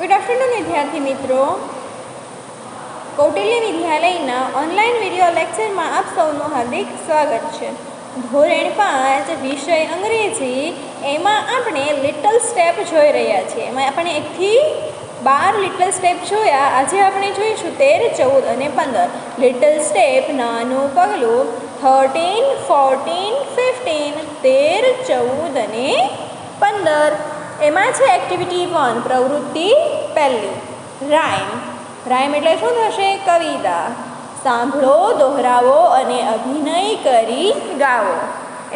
Good afternoon विद्यार्थी मित्रों, Kautilya विद्यालयना online video lecture में आप सौनु हार्दिक स्वागत है। धोरण 5 विषय अंग्रेजी एमां आपणे लिटल स्टेप जोई रह्या छीए। एमां आपणे 1 થી 12 लिटल स्टेप जोया। आज आपणे जोईशुं 13, 14 અને 15 लिटल स्टेप नानुं पगलुं 13, 14, 15 13, 14 અને 15। एमां छे एक्टिविटी 1 प्रवृत्ति पहली राइम। राइम एटले शुं थशे? कविता। सांभळो, दोहरावो अने अभिनय करी गावो।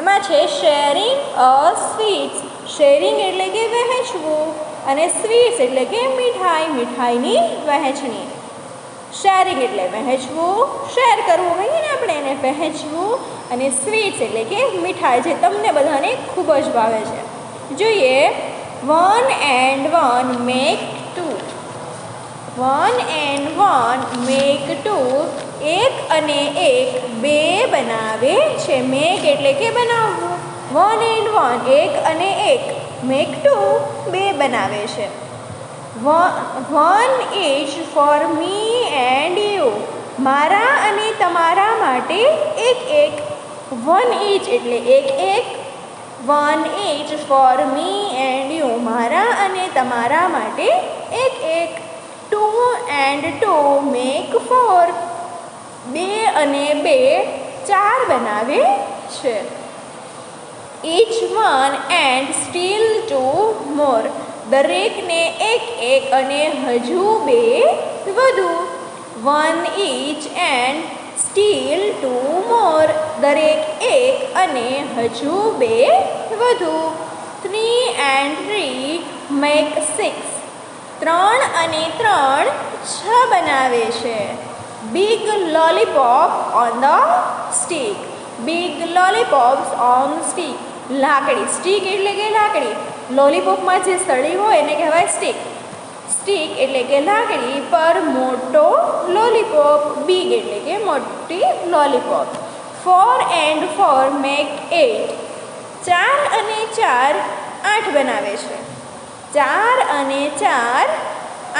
एमां छे शेरिंग अ स्वीट्स। शेरिंग एटले के वहेंचवुं अने स्वीट्स एटले के मीठाई, मीठाईनी वहेंचणी। शेरिंग एटले वहेंचवुं, शेर करवुं कहीए ने आपणे एने वहेंचवुं, अने स्वीट्स एटले के मीठाई जे तमने बधाने खूब ज भावे छे। जोईए 1 and 1 make 2। 1 and 1 make 2। 1 અને 1 બે બનાવે છે। મેક એટલે કે બનાવવું। 1 and 1 1 અને 1 make 2 બે બનાવે છે। 1 each for me and you। મારા અને તમારા માટે એક એક। 1 each એટલે એક એક। 1 each for me and you। મારા અને તમારા માટે એક એક। 2 and 2 make 4। 2 અને 2 4 બનાવે છે। each one and still 2 more। દરેકને એક એક અને હજુ બે વધુ। 1 each and still 2 more। દરેક એક અને હજુ બે વધુ। 3 and 3 make 6। 3 અને 3 6 બનાવે છે। big lollipop on the stick। big lollipops on stick। લાકડી। સ્ટીક એટલે કે લાકડી। લોલીપોપમાં જે સળી હોય એને કહેવાય સ્ટીક। સ્ટીક એટલે કે લાકડી પર મોટો લોલીપોપ। બિગ એટલે કે મોટી લોલીપોપ। 4 and 4 make 8। 4 અને 4 8 બનાવે છે। 4 અને 4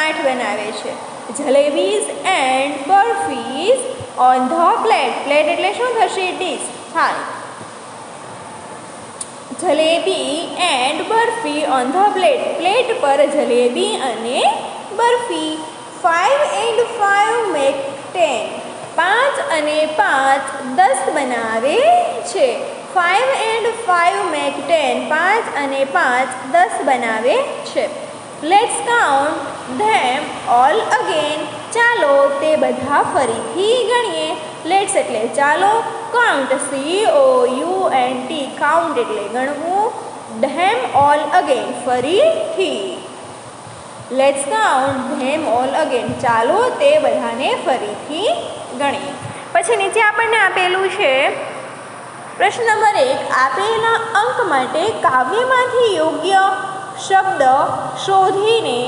8 બનાવે છે। Jalebis and barfis on the plate. Plate એટલે શું થશે? ડીશ, થાળી। Jalebi and barfi on the plate. Plate પર જલેબી અને બરફી। 5 and 5 make 10। 5 અને 5 10 બનાવે છે। 5 and 5 make 10। 5 અને 5 10 બનાવે છે। Let's count them all again. ચાલો તે બધા ફરીથી ગણીએ। લેટ્સ એટલે ચાલો, કાઉન્ટ COUNT કાઉન્ટ એટલે ગણવું, ધેમ ઓલ અગેન ફરીથી। Let's count them all again. ચાલો તે બધાને ફરીથી ગણીએ। પછી નીચે આપણને આપેલું છે પ્રશ્ન નંબર 1। આપેલા અંક માટે કાવ્યમાંથી યોગ્ય શબ્દ શોધીને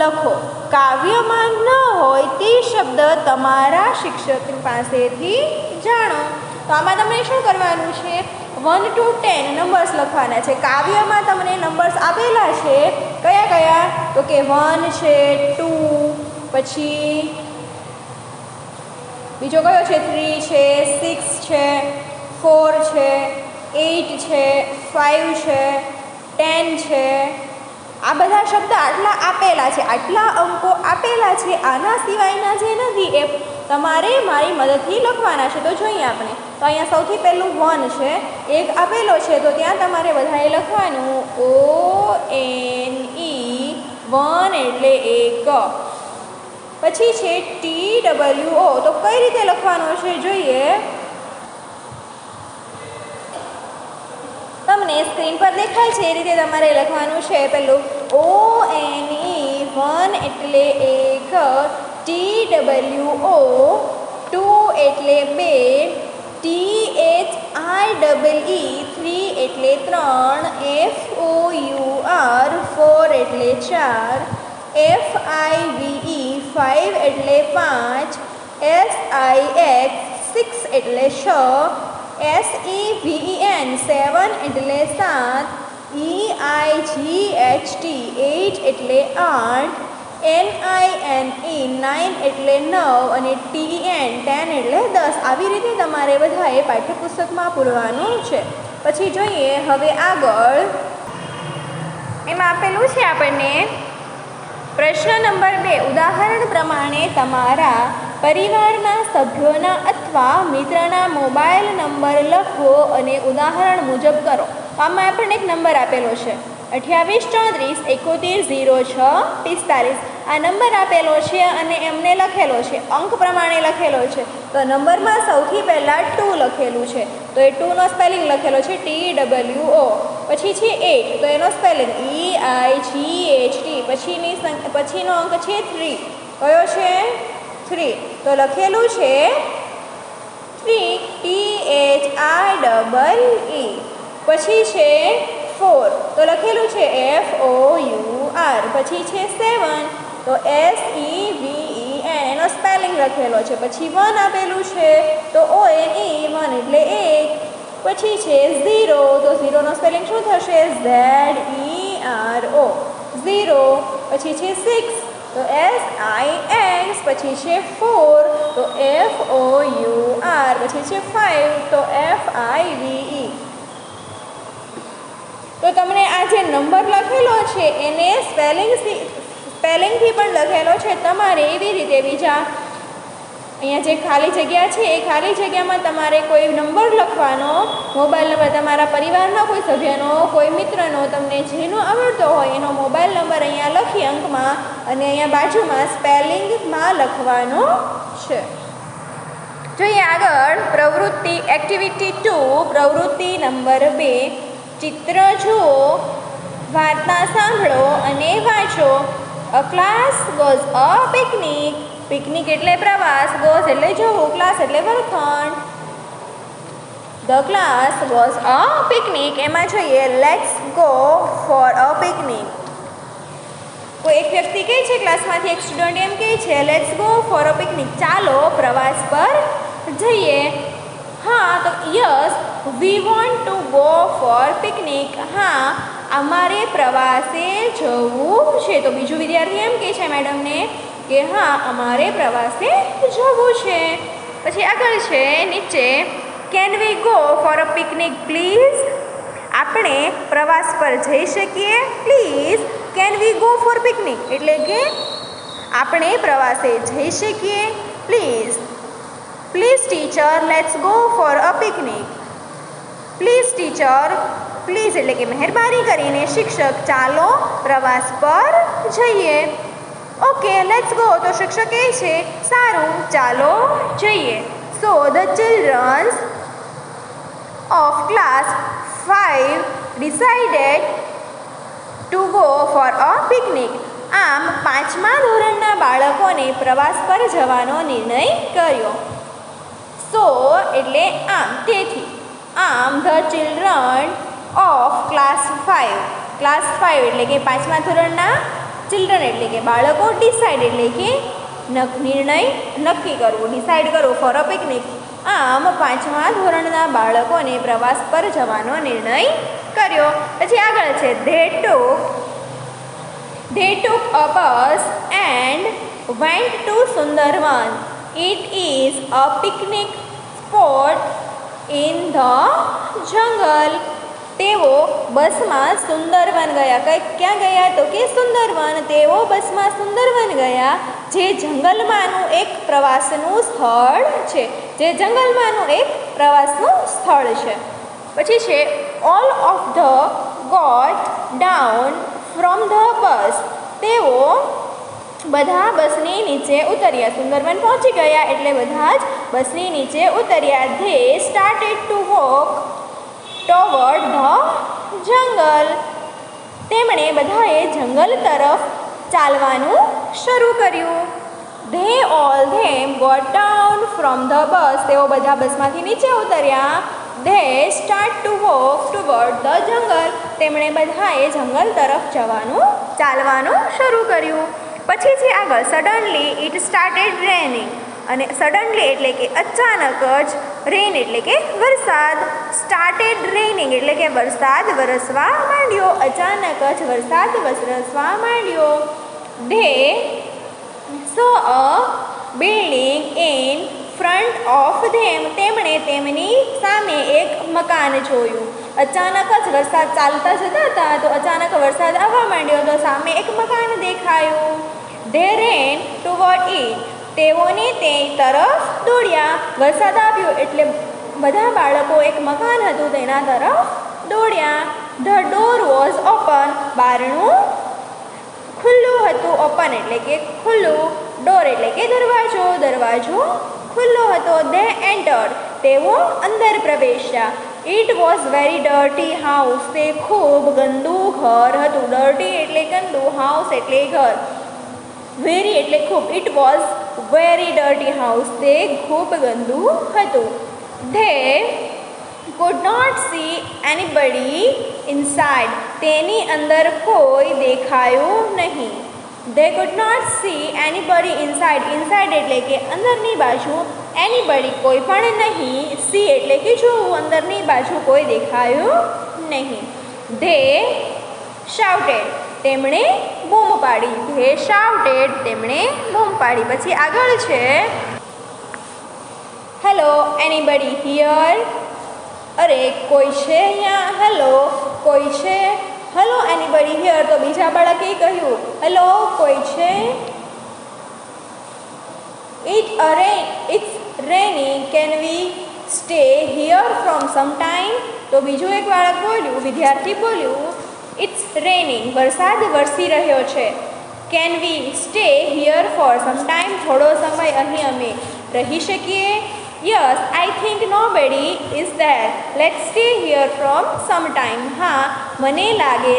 લખો। કાવ્યમાં ન હોય તે શબ્દ તમારા શિક્ષક પાસેથી જાણો। તો આમાં તમને શું કરવાનું છે? 1 to 10 નંબર્સ લખવાના છે। કાવ્યમાં તમને નંબર્સ આપેલા છે કયા કયા? તો કે 1 છે, 2, પછી બીજો કયો છે? 3 છે, 6 છે, 4 છે, 8 છે, 5 છે, 10 છે। આ બધા શબ્દ આટલા આપેલા છે, આટલા અંકો આપેલા છે। આના સિવાયના જે નથી એ તમારે મારી મદદથી લખવાના છે। તો જોઈએ આપણે, તો અહીંયા સૌથી પહેલું 1 છે, એક આપેલો છે, તો ત્યાં તમારે બધાએ લખવાનું ONE 1 એટલે એક। પછી છે TWO, તો કઈ રીતે લખવાનું છે જોઈએ। તમને સ્ક્રીન પર દેખાય છે એ રીતે તમારે લખવાનું છે। પેલું ONE 1 એટલે એક। TWO 2 એટલે 2। THIEE 3 એટલે 3। FOUR 4 એટલે 4। FIVE 5 એટલે 5। SIX 6 એટલે 6। SEVEN 7 એટલે 7। EIGHT 8 એટલે 8। NINE 9 એટલે 9 અને TN 10 એટલે 10. આવી રીતે તમારે બધાએ પાઠ્યપુસ્તકમાં પૂરવાનું છે. પછી જોઈએ હવે આગળ, એમાં આપેલું છે આપણને પ્રશ્ન નંબર 2. ઉદાહરણ પ્રમાણે તમારા પરિવારના સભ્યોના અથવા મિત્રના મોબાઈલ નંબર લખો અને ઉદાહરણ મુજબ કરો. આમાં આપણને એક નંબર આપેલો છે 28 34 71 06 45. આ નંબર આપેલો છે અને એમને લખેલો છે, અંક પ્રમાણે લખેલો છે. તો નંબરમાં સૌથી પહેલાં 2 લખેલું છે, તો એ 2નો સ્પેલિંગ લખેલો છે TWO. પછી છે 8, તો એનો સ્પેલિંગ EIGHT. પછીનો અંક છે 3. કયો છે 3? તો લખેલું છે 3 THIEE. પછી છે 4, તો લખેલું છે FOUR. પછી છે 7, તો SEVEN. એનો સ્પેલિંગ લખેલો છે. પછી 1 આપેલું છે, તો ONE 1 એટલે 1. પછી છે 0, તો 0નો સ્પેલિંગ શું થશે? ZERO 0. પછી છે 6, તો SIX. પછી છે 4, તો FOUR. પછી છે 5, તો FIVE. તો તમને આ જે નંબર લખેલો છે એને સ્પેલિંગથી પણ લખેલો છે. તમારે એવી રીતે બીજા અહીંયા જે ખાલી જગ્યા છે એ ખાલી જગ્યામાં તમારે કોઈ નંબર લખવાનો, મોબાઈલ નંબર તમારા પરિવારના કોઈ સભ્યનો, કોઈ મિત્રનો, તમને જેનો આવડતો હોય એનો મોબાઈલ નંબર અહીંયા લખી અંકમાં, અને અહીંયા બાજુમાં સ્પેલિંગમાં લખવાનો છે. જોઈએ આગળ પ્રવૃત્તિ એક્ટિવિટી 2. પ્રવૃત્તિ નંબર 2. ચિત્ર જુઓ, વાર્તા સાંભળો અને વાંચો. A class goes a picnic. Picnic એટલે પ્રવાસ, ગોઝ એટલે જવું, ક્લાસ એટલે વર્ગખંડ. The class goes a picnic. એમાં જોઈએ let's go for a picnic. કોઈ એક વ્યક્તિ કહે છે, ક્લાસમાંથી એક સ્ટુડન્ટ એમ કહે છે let's go for a picnic. ચાલો પ્રવાસ પર જઈએ. હા, તો yes we want to go for picnic. હા, અમારે પ્રવાસે જવું છે. તો બીજું વિદ્યાર્થી એમ કહે છે મેડમને કે હા, અમારે પ્રવાસે જવું છે. પછી આગળ છે નીચે, can we go for a picnic please. આપણે પ્રવાસ પર જઈ શકીએ please. Can we go for picnic એટલે કે આપણે પ્રવાસે જઈ શકીએ please. Please teacher let's go for a picnic. Please teacher, please એટલે કે મહેરબાની કરીને શિક્ષક, ચાલો પ્રવાસ પર જઈએ. ઓકે લેટ્સ ગો, તો શિક્ષક કહે છે સારું ચાલો જઈએ. સો the childrens of class 5 decided to go for a picnic. આમ 5મા ધોરણના બાળકોને પ્રવાસ પર જવાનો નિર્ણય કર્યો. સો એટલે આમ, તેથી. આમ the children of class 5. Class 5 એટલે કે 5મા ધોરણના ચિલ્ડ્રન એટલે કે બાળકો, ડિસાઇડ એટલે કે નિર્ણય નક્કી કરવું, ડિસાઇડ કરવું ફોર અ પિકનિક. આમ 5મા ધોરણના બાળકોને પ્રવાસ પર જવાનો નિર્ણય કર્યો. પછી આગળ છે they took a bus and went to Sundarban. It is a picnic spot in the jungle. તેઓ બસમાં સુંદરવન ગયા. ક્યાં ગયા? તો કે સુંદરવન. તેઓ બસમાં સુંદરવન ગયા, જે જંગલમાંનું એક પ્રવાસનું સ્થળ છે. પછી છે all of the goat down from the bus. તેઓ બધા બસની નીચે ઉતર્યા. સુંદરવન પહોંચી ગયા એટલે બધા જ બસની નીચે ઉતર્યા. They started to walk toward the jungle. તેમણે બધાએ જંગલ તરફ ચાલવાનું શરૂ કર્યું. They all them got down from the bus. તેઓ બધા બસમાંથી નીચે ઉતર્યા. They start to walk toward the jungle. તેમણે બધાએ જંગલ તરફ ચાલવાનું શરૂ કર્યું. પછી છે આગળ સડનલી ઇટ સ્ટાર્ટેડ રેનિંગ. અને સડનલી એટલે કે અચાનક જ, રેન એટલે કે વરસાદ, સ્ટાર્ટેડ રેનિંગ એટલે કે વરસાદ વરસવા માંડ્યો. અચાનક જ વરસાદ વરસવા માંડ્યો. They saw a building in front of them. તેમણે તેમની સામે એક મકાન જોયું. અચાનક જ વરસાદ ચાલતા જતા હતા તો અચાનક વરસાદ આવવા માંડ્યો તો સામે એક મકાન દેખાયું. They ran toward it. તેઓને તે તરફ દોડ્યા. વરસાદ આવ્યો એટલે બધા બાળકો એક મકાન હતું તેના તરફ દોડ્યા. The door was open. બારણું ખુલ્લું હતું. ઓપન એટલે કે ખુલ્લું. ડોર એટલે કે દરવાજો. દરવાજો ખુલ્લો હતો. They entered. તેઓ અંદર પ્રવેશ્યા. It was very dirty house. તે ખૂબ ગંદુ ઘર હતું. Dirty એટલે ગંદુ, house એટલે ઘર. Very એટલે ખૂબ. It was very dirty house. તે ખૂબ ગંદુ હતું. They could not see anybody inside. તેની અંદર કોઈ દેખાયું નહીં. They could not see anybody inside. Inside એટલે કે અંદરની બાજુ. Anybody કોઈ પણ નહીં. See એટલે કે જોવું. અંદરની બાજુ કોઈ દેખાયું નહીં. They shouted. તેમણે બૂમ પાડી. They shouted. તેમણે બૂમ પાડી. પછી આગળ છે હેલો એનીબડી હિયર. અરે કોઈ છે અહીંયા? હેલો કોઈ છે? Hello anybody here. તો બીજા બાળકે કહ્યું હેલો કોઈ છે? It's raining. Can we stay here from some time? તો બીજું એક બાળક બોલ્યું, વિદ્યાર્થી બોલ્યું It's raining. વરસાદ વરસી રહ્યો છે. Can we stay here for some time? થોડો સમય અહીં અમે રહી શકીએ? Yes, I think nobody is there. Let's stay here from some time. હા મને લાગે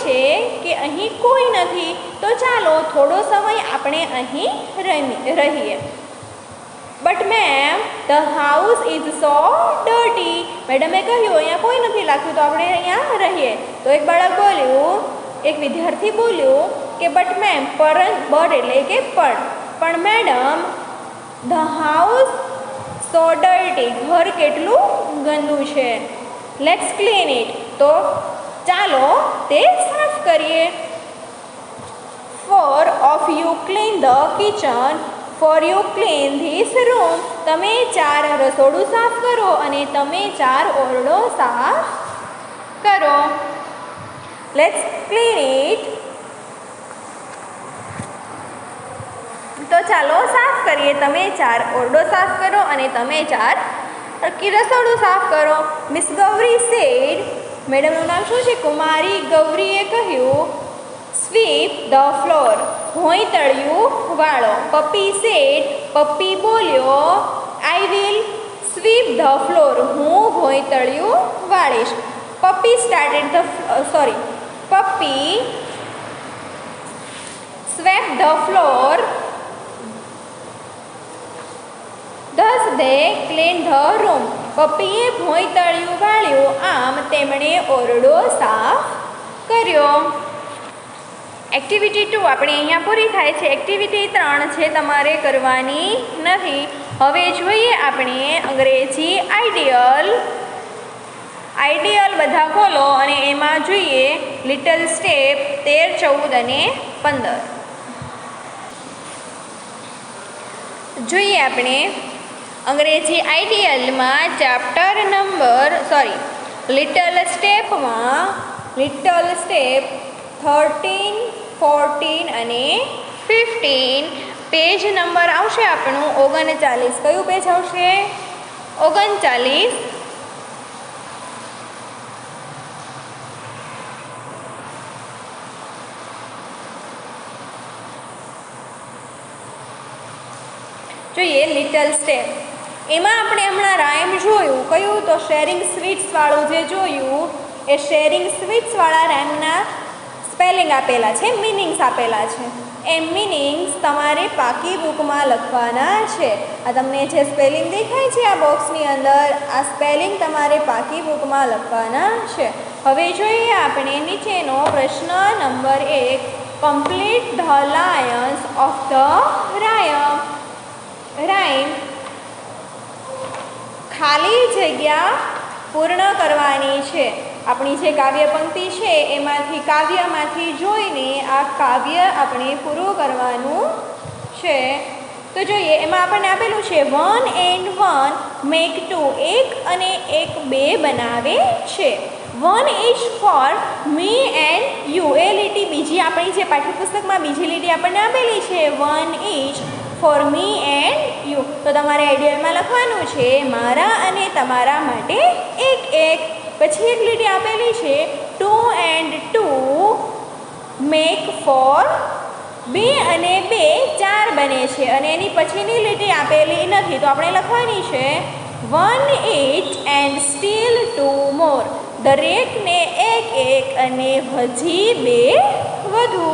છે કે અહીં કોઈ નથી તો ચાલો થોડો સમય આપણે અહીં રહીએ. But ma'am, the house is so dirty. મેડમે કહ્યું અહીંયા કોઈ નથી લાગતું તો આપણે અહીંયા રહીએ. તો એક બાળક બોલ્યું, એક વિદ્યાર્થી બોલ્યું કે બટ મેમ બટ એટલે કે પણ madam the house so dirty. ઘર કેટલું ગંદુ છે. Let's clean it. તો ચાલો તે સાફ કરીએ. 4 of you clean the kitchen. For you clean this room. તમે 4 રસોડું સાફ કરો અને તમે 4 ઓરડો સાફ કરો. Let's clean it. તો ચાલો સાફ કરીએ. તમે 4 ઓરડો સાફ કરો અને તમે 4 રસોડું સાફ કરો. Miss Gauri sad. મેડમનું નામ શું છે? કુમારી ગૌરીએ કહ્યું સ્વીપ ધ ફ્લોર. ભોંયતળિયું વાળો. પપ્પી સેડ. પપ્પી બોલ્યો I will sweep the floor. હું ભોંયતળિયું વાળીશ. Puppy swept the floor. Thus they cleaned the room. પપ્પીએ ભોંયતળિયું વાળ્યું. આમ તેમણે ઓરડો સાફ કર્યો. એક્ટિવિટી 2 આપણે અહીંયા પૂરી થાય છે. એક્ટિવિટી 3 છે તમારે કરવાની નથી. હવે જોઈએ આપણે અંગ્રેજી આઈડિયલ બધા ખોલો અને એમાં જોઈએ લિટલ સ્ટેપ 13, 14 અને 15. જોઈએ આપણે અંગ્રેજી આઈડિયલમાં લિટલ સ્ટેપ 13, 14 અને 15. પેજ નંબર આવશે આપણું 39. કયું પેજ આવશે? 39. જોઈએ લિટલ સ્ટેપ. એમાં આપણે હમણાં રાઇમ જોયું. કયું? તો શેરિંગ સ્વીટ્સવાળું જે જોયું એ શેરિંગ સ્વીટ્સવાળા રાઇમના સ્પેલિંગ આપેલા છે, મિનિંગ્સ આપેલા છે. એ મિનિંગ્સ તમારે પાકી બુકમાં લખવાના છે. આ તમને જે સ્પેલિંગ દેખાય છે આ બોક્સની અંદર, આ સ્પેલિંગ તમારે પાકી બુકમાં લખવાના છે. હવે જોઈએ આપણે નીચેનો પ્રશ્ન number 1. Complete the lines of the rhyme. ખાલી જગ્યા પૂર્ણ કરવાની છે. આપણી જે કાવ્ય પંક્તિ છે એમાંથી કાવ્યમાંથી જોઈને આ કાવ્ય આપણે પૂરું કરવાનું છે. તો જોઈએ એમાં આપણને આપેલું છે 1 and 1 મેક 2, 1 અને 1 2 બનાવે છે. 1 is for me and you, એ લીટી બીજી આપણી જે પાઠ્યપુસ્તકમાં બીજી લીટી આપણને આપેલી છે 1 is for me and you. તો તમારે આઈડિયલમાં લખવાનું છે મારા અને તમારા માટે 1 1. પછી એક લીટી આપેલી છે 2 and 2 મેક 4, 2 અને 2 4 બને છે. અને એની પછીની લીટી આપેલી નથી તો આપણે લખવાની છે 1 each and still 2 more, દરેકને 1 1 અને હજી 2 વધુ.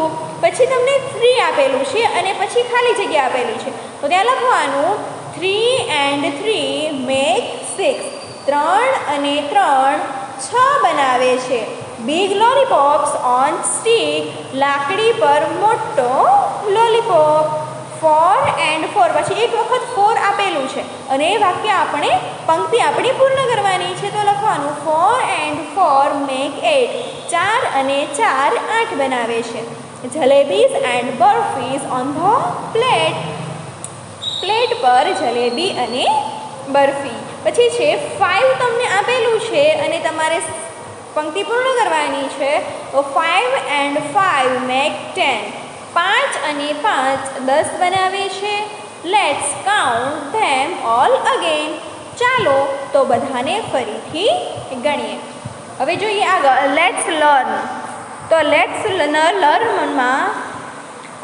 પછી તમને 3 આપેલું છે અને પછી ખાલી જગ્યા આપેલી છે તો ત્યાં લખવાનું 3 and 3 મેક 6, 3 અને 3 6 બનાવે છે. બિગ લોલીપોપ્સ ઓન સ્ટીક, લાકડી પર મોટો લોલીપોપ. 4 and 4 પછી એક વખત 4 આપેલું છે અને એ વાક્ય આપણે પંક્તિ આપણી પૂર્ણ કરવાની છે તો લખવાનું 4 and 4 મેક 8, 4 અને 4 8 બનાવે છે. Jalebis and barfis on the plate, plate પર જલેબી અને બરફી. પછી છે 5 તમને આપેલું છે અને તમારે પંક્તિ પૂર્ણ કરવાની છે તો 5 and 5 મેક 10, 5 અને 5 10 બનાવે છે. Let's count them all again, ચાલો તો બધાને ફરીથી ગણીએ. હવે જોઈએ આગળ લેટ્સ લર્ન. તો લેટ્સ લર્નમાં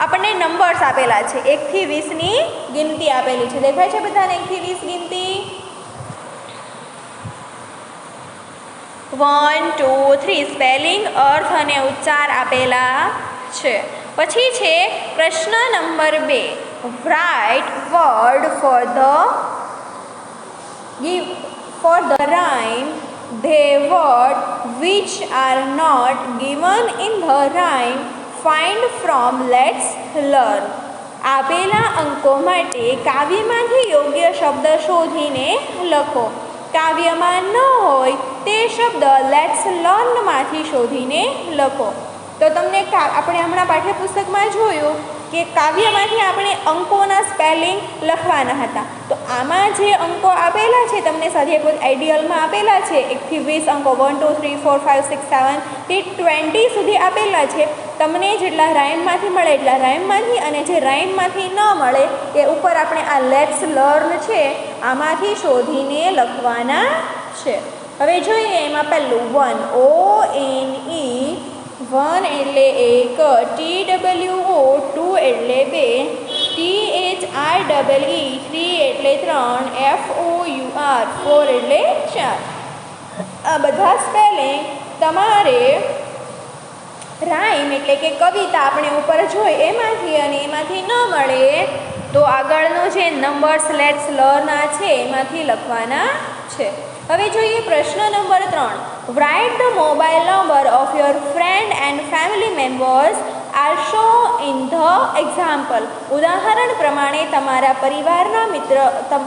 આપણને નંબર્સ આપેલા છે 1 થી 20ની ગિનતી આપેલી છે. દેખાય છે બધાને 1 થી 20 ગિનતી? 1 2 3 સ્પેલિંગ, અર્થ અને ઉચ્ચાર આપેલા છે. પછી છે પ્રશ્ન number 2, write word for the rhyme they word which are not given in the rhyme find from let's learn. આપેલા અંકો માટે કાવ્યમાંથી યોગ્ય શબ્દ શોધીને લખો. કાવ્યમાં ન હોય તે શબ્દ લેટ્સ લર્નમાંથી શોધીને લખો. તો તમને આપણે હમણાં પાઠ્યપુસ્તકમાં જોયું કે કાવ્યમાંથી આપણે અંકોના સ્પેલિંગ લખવાના હતા. તો આમાં જે અંકો આપેલા છે તમને સ્વાધ્યાય આઈડિયલમાં આપેલા છે 1 થી 20 અંકો 1 2 3 4 5 6 7 થી 20 સુધી આપેલા છે. તમને જેટલા રાઇમમાંથી મળે એટલા રાઇમમાંથી, અને જે રાઇમમાંથી ન મળે એ ઉપર આપણે આ લેટ્સ લર્ન છે આમાંથી શોધીને લખવાના છે. હવે જોઈએ એમાં પહેલું 1 ONE, 1 એટલે 1, TWO 2 એટલે 2, THREE 3 એટલે 3, FOUR 4 એટલે 4. આ બધા સ્પેલિંગ તમારે રાઇમ એટલે કે કવિતા આપણે ઉપર જોઈ એમાંથી અને એમાંથી ન મળે તો આગળનો જે નંબર્સ લેટ્સ લર્ન છે એમાંથી લખવાના છે. હવે જોઈએ પ્રશ્ન number 3, write the mobile number of your friend and family members are show in the example. ઉદાહરણ પ્રમાણે તમારા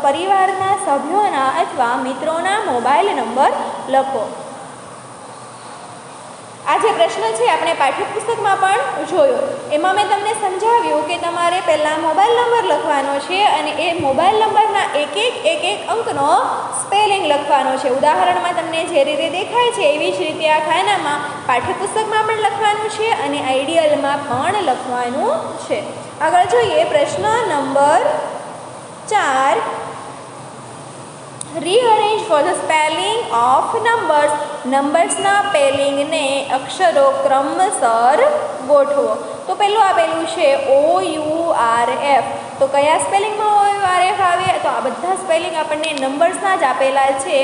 પરિવારના સભ્યોના અથવા મિત્રોના મોબાઈલ નંબર લખો. આ જે પ્રશ્ન છે આપણે પાઠ્યપુસ્તકમાં પણ જોયો. એમાં મેં તમને સમજાવ્યું કે તમારે પહેલાં મોબાઈલ નંબર લખવાનો છે અને એ મોબાઈલ નંબરના એક એક અંકનો સ્પેલિંગ લખવાનો છે. ઉદાહરણમાં તમને જે રીતે દેખાય છે એવી જ રીતે આ ખાનામાં પાઠ્યપુસ્તકમાં પણ લખવાનું છે અને આઈડિયલમાં પણ લખવાનું છે. આગળ જોઈએ પ્રશ્ન number 4, rearrange for the spelling of numbers. નંબર્સના સ્પેલિંગને અક્ષરો ક્રમસર ગોઠવો. તો પહેલું આપેલું છે OURF. તો કયા સ્પેલિંગમાં OURF આવે? તો આ બધા સ્પેલિંગ આપણને નંબર્સના જ આપેલા છે.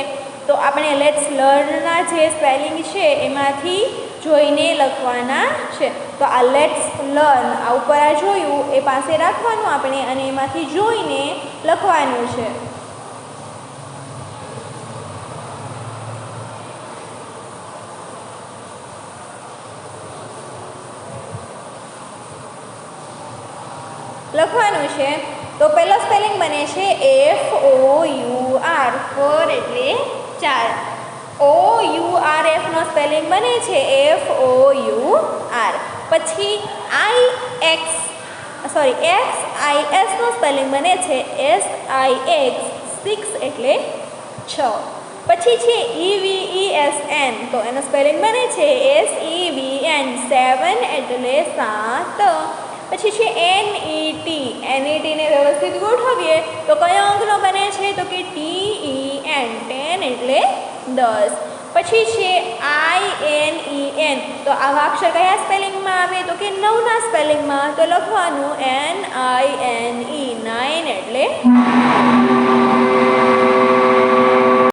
તો આપણે લેટ્સ લર્નના જે સ્પેલિંગ છે એમાંથી જોઈને લખવાના છે. તો આ લેટ્સ લર્ન આ ઉપર આ જોયું એ પાસે રાખવાનું આપણે અને એમાંથી જોઈને લખવાનું છે. લખવાનું છે. તો પહેલો સ્પેલિંગ બને છે FOUR, 4 એટલે 4. OURF નો સ્પેલિંગ બને છે FOUR. પછી XIS નો સ્પેલિંગ બને છે SIX, 6 એટલે 6. પછી છે EVESN, તો એનો સ્પેલિંગ બને છે SEVN, 7 એટલે 7. પછી છે NET ને વ્યવસ્થિત ગોઠવીએ તો કયો અંકનો બને છે તો કે TEN, 10 એટલે 10. પછી છે INEN, તો આવા અક્ષર કયા સ્પેલિંગમાં આવે તો કે 9 ના સ્પેલિંગમાં, તો લખવાનું NINE, 9 એટલે